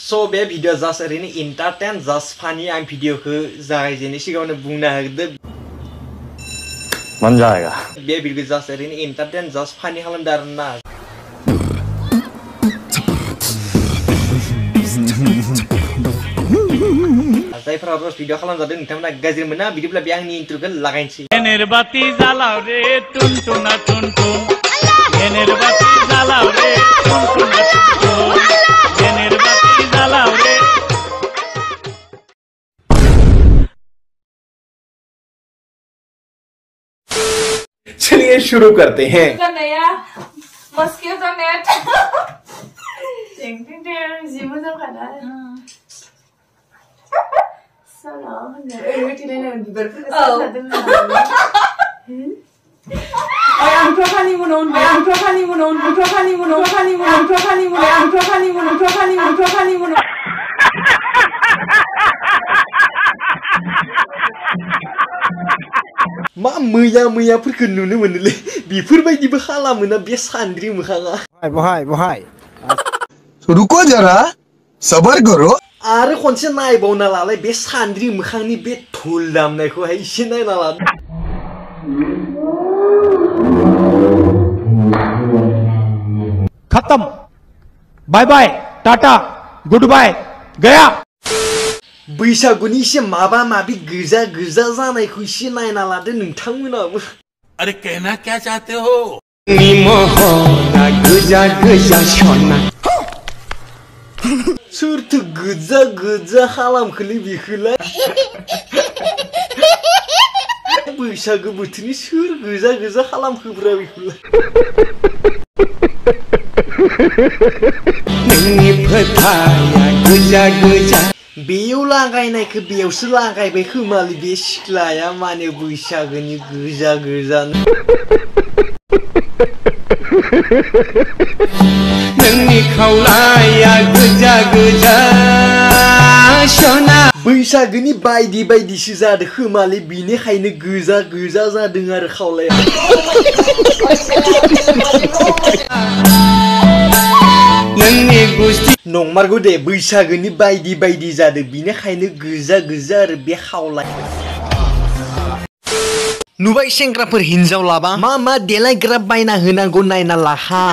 So be video just ओरैनो entertain just funny आं video खौ जागायजेननायनि सिगाङावनो बुंना होदो मन जाएगा बे भिडियो just ओरैनो entertain just funny खालामदो आरोना जायफोरा रस भिडियो खालामजादों नोंथांमोना गाज्रि मोना बिदिब्ला बे आंनि इन्ट्रोखौ लागायनोसै नेरबाती जालाव रे टुन टुना टुन टुन नेरबाती जालाव रे टुन टुना टुन टुन नेरबाती जालाव रे चलिए शुरू करते हैं नया मस्किटो नेट जी मोजां खाना मा मैया-मैयाफोरखौ नुनो मोनोलै बेफोरबायदिबो खालामोना बे सान्द्रि मोखाङा बहाय रुको जरा सबर करो आरो खनसे नायबावना लालाय बे सान्द्रि मोखांनि बे धुल दामनायखौहाय एसे नायना ला खत्म बाय बाय टाटा गुड बाय गया बैसागुनि एसे माबा माबि गोजा जानायखौ एसे नायना लादो नोंथांमोनाबो अरे कहना क्या चाहते हो गोजा सना सोरथो गोजा खालामखोलै बेखौलाय बैसागु बोथोरनि सोर गोजा खालामखोब्रा बेखौलाय नोंनि फोथाया गोजा बेयाव लागायनायखौ बेयावसो लागायबाय खोमालै बे सिख्लाया माने बैसागुनि गोजा नोंनि खावलाया गोजा सना बैसागुनि बायदिसो जादों खोमालै बेनिखायनो गोजा जादों आरो खावलाया नोंनि गुस्ति नंमारगौ दे बैसागुनि बायदि जादों बेनिखायनो गोजा आरो बे खावलाया नुबाय सेंग्राफोर हिनजाव लाबा मा देलायग्रा बायना होनांगौ नायना लाखा